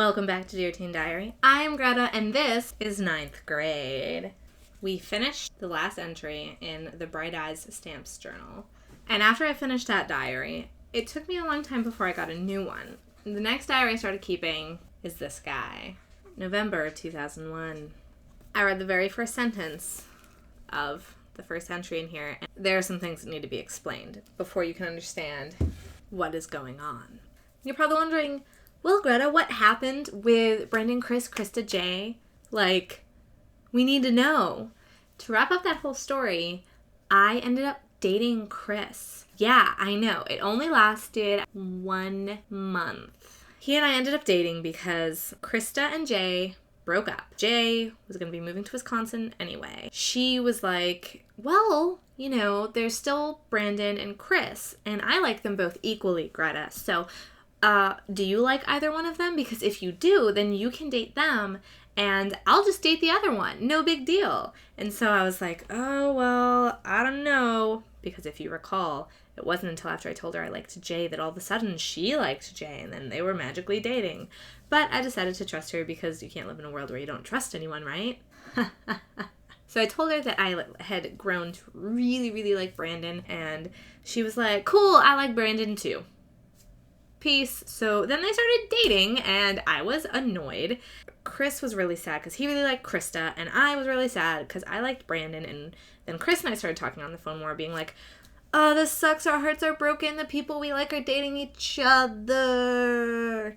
Welcome back to Dear Teen Diary. I am Greta, and this is 9th grade. We finished the last entry in the Bright Eyes Stamps journal. And after I finished that diary, it took me a long time before I got a new one. The next diary I started keeping is this guy. November 2001. I read the very first sentence of the first entry in here, and there are some things that need to be explained before you can understand what is going on. You're probably wondering, well, Greta, what happened with Brendan, Chris, Krista, Jay? We need to know. To wrap up that whole story, I ended up dating Chris. Yeah, I know. It only lasted 1 month. He and I ended up dating because Krista and Jay broke up. Jay was going to be moving to Wisconsin anyway. She was like, well, there's still Brandon and Chris, and I like them both equally, Greta. So, do you like either one of them? Because if you do, then you can date them, and I'll just date the other one. No big deal. And so I was like, oh, well, I don't know. Because if you recall, it wasn't until after I told her I liked Jay that all of a sudden she liked Jay, and then they were magically dating. But I decided to trust her because you can't live in a world where you don't trust anyone, right? So I told her that I had grown to really, really like Brandon, and she was like, cool, I like Brandon too. Peace. So then they started dating, and I was annoyed. Chris was really sad because he really liked Krista, and I was really sad because I liked Brandon. And then Chris and I started talking on the phone more, being like, oh, this sucks, our hearts are broken, the people we like are dating each other.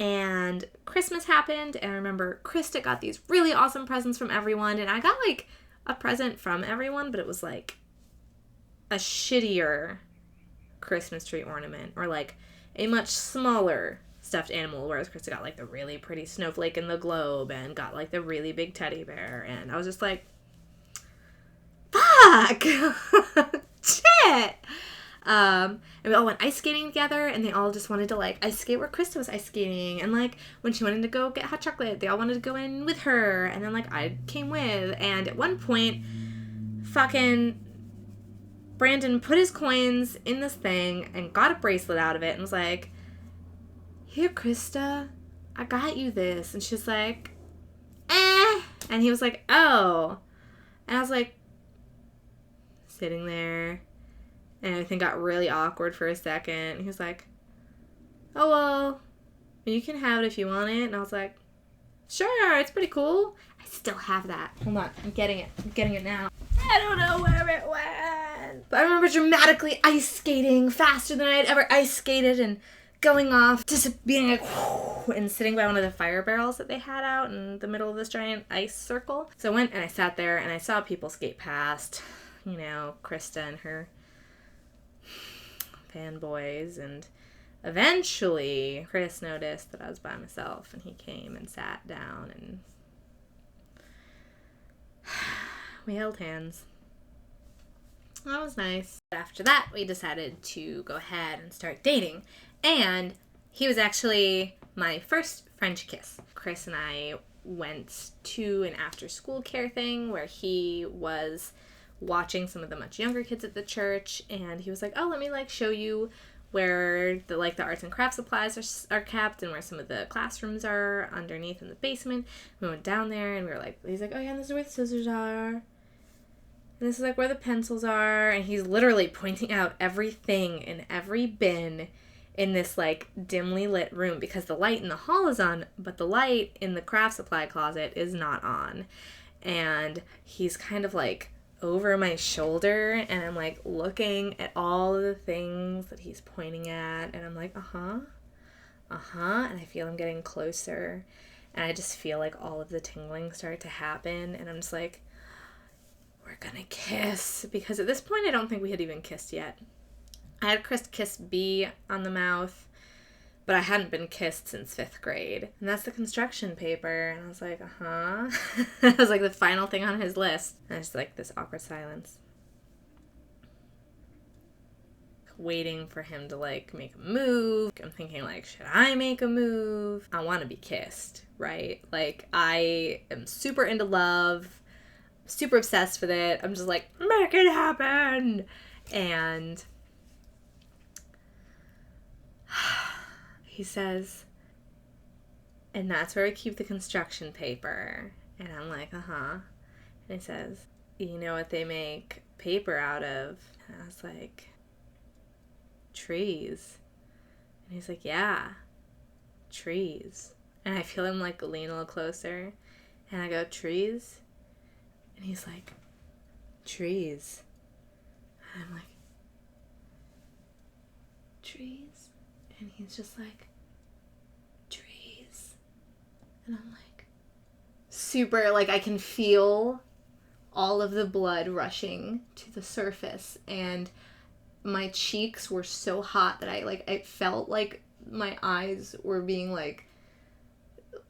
And Christmas happened, and I remember Krista got these really awesome presents from everyone, and I got a present from everyone, but it was a shittier Christmas tree ornament, or a much smaller stuffed animal, whereas Krista got the really pretty snowflake in the globe and got the really big teddy bear, and I was just like, fuck! Shit! And we all went ice skating together, and they all just wanted to ice skate where Krista was ice skating, and when she wanted to go get hot chocolate, they all wanted to go in with her, and then I came with, and at one point, fucking Brandon put his coins in this thing and got a bracelet out of it and was like, here, Krista, I got you this. And she's like, eh. And he was like, oh. And I was sitting there, and everything got really awkward for a second. And he was like, oh, well, you can have it if you want it. And I was like, sure, it's pretty cool. I still have that. Hold on, I'm getting it now. I don't know where it went. But I remember dramatically ice skating faster than I had ever ice skated, and going off, just being and sitting by one of the fire barrels that they had out in the middle of this giant ice circle. So I went and I sat there, and I saw people skate past, Krista and her fanboys, and eventually Chris noticed that I was by myself, and he came and sat down, and we held hands. That was nice. After that, we decided to go ahead and start dating. And he was actually my first French kiss. Chris and I went to an after-school care thing where he was watching some of the much younger kids at the church. And he was like, oh, let me show you where the arts and crafts supplies are kept, and where some of the classrooms are underneath in the basement. We went down there, and we were he's like, oh yeah, this is where the scissors are. And this is where the pencils are. And he's literally pointing out everything in every bin in this dimly lit room, because the light in the hall is on, but the light in the craft supply closet is not on. And he's kind of over my shoulder, and I'm looking at all of the things that he's pointing at, and I'm like, and I feel him getting closer, and I just feel all of the tingling start to happen, and I'm just like, we're gonna kiss, because at this point I don't think we had even kissed yet. I had Chris kiss B on the mouth, but I hadn't been kissed since 5th grade. And that's the construction paper. And I was like, That was the final thing on his list. And it's this awkward silence. Waiting for him to make a move. I'm thinking should I make a move? I want to be kissed, right? I am super into love, super obsessed with it. I'm just make it happen. And he says, And that's where we keep the construction paper. And I'm like, uh-huh. And he says, you know what they make paper out of? And I was like, trees. And he's like, yeah, trees. And I feel him like lean a little closer. And I go, trees? And he's like, trees. And I'm like, trees? And he's just like, trees. And I'm like, super, like, I can feel all of the blood rushing to the surface. And my cheeks were so hot that I felt like my eyes were being, like,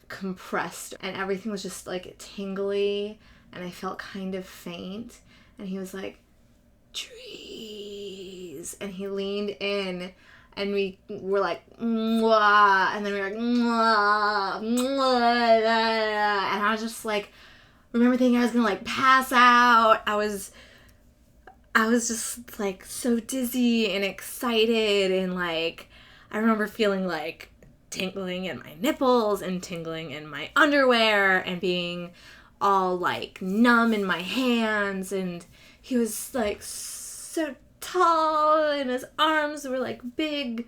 compressed. And everything was just, like, tingly. And I felt kind of faint. And he was like, trees. And he leaned in. And we were like, mwah. And then we were like, mwah, mwah. And I was just like, remember thinking I was gonna like pass out. I was just like so dizzy and excited, and like I remember feeling like tingling in my nipples and tingling in my underwear and being all like numb in my hands. And he was like so tall and his arms were like big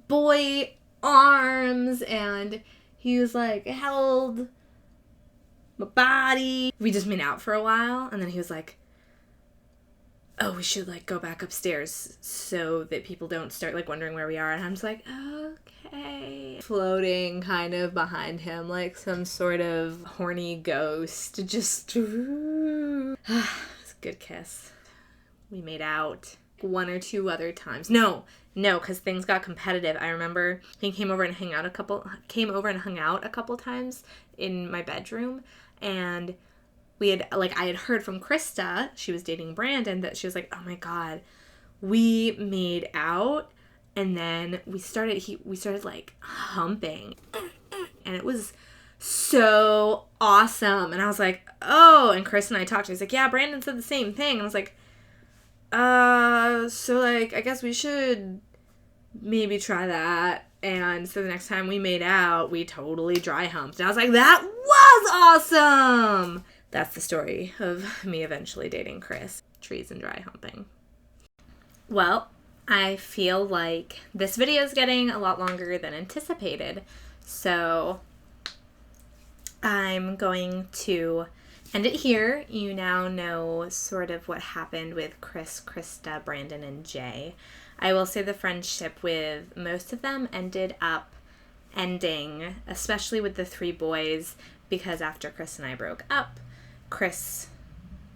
boy arms, and he was like held my body. We just made out for a while, and then he was like, oh, we should like go back upstairs so that people don't start like wondering where we are. And I'm just like, okay. Floating kind of behind him like some sort of horny ghost. Just it was a good kiss. We made out one or two other times. No, because things got competitive. I remember he came over and hung out a couple times in my bedroom. And I had heard from Krista, she was dating Brandon, that she was like, oh my God, we made out. And then we started like humping. And it was so awesome. And I was like, oh, and Chris and I talked. He's like, yeah, Brandon said the same thing. And I was like, so like, I guess we should maybe try that. And so the next time we made out, we totally dry humped. And I was like, that was awesome! That's the story of me eventually dating Chris. Trees and dry humping. Well, I feel like this video is getting a lot longer than anticipated. So I'm going to end it here. You now know sort of what happened with Chris, Krista, Brandon, and Jay. I will say the friendship with most of them ended up ending, especially with the three boys, because after Chris and I broke up, Chris,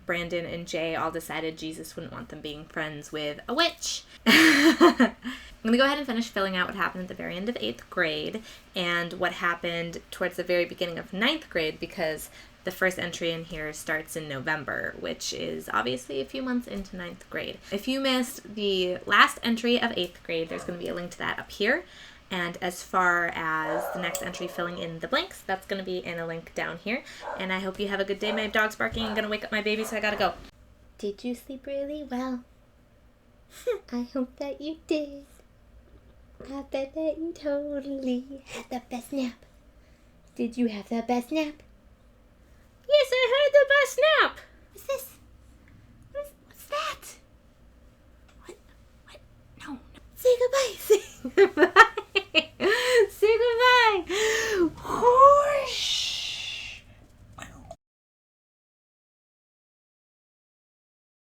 Brandon, and Jay all decided Jesus wouldn't want them being friends with a witch. I'm going to go ahead and finish filling out what happened at the very end of 8th grade and what happened towards the very beginning of 9th grade, because the first entry in here starts in November, which is obviously a few months into 9th grade. If you missed the last entry of 8th grade, there's going to be a link to that up here. And as far as the next entry filling in the blanks, that's going to be in a link down here. And I hope you have a good day. My dog's barking. I'm going to wake up my baby, so I got to go. Did you sleep really well? I hope that you did. I bet that you totally had the best nap. Did you have the best nap? Yes, I had the best nap.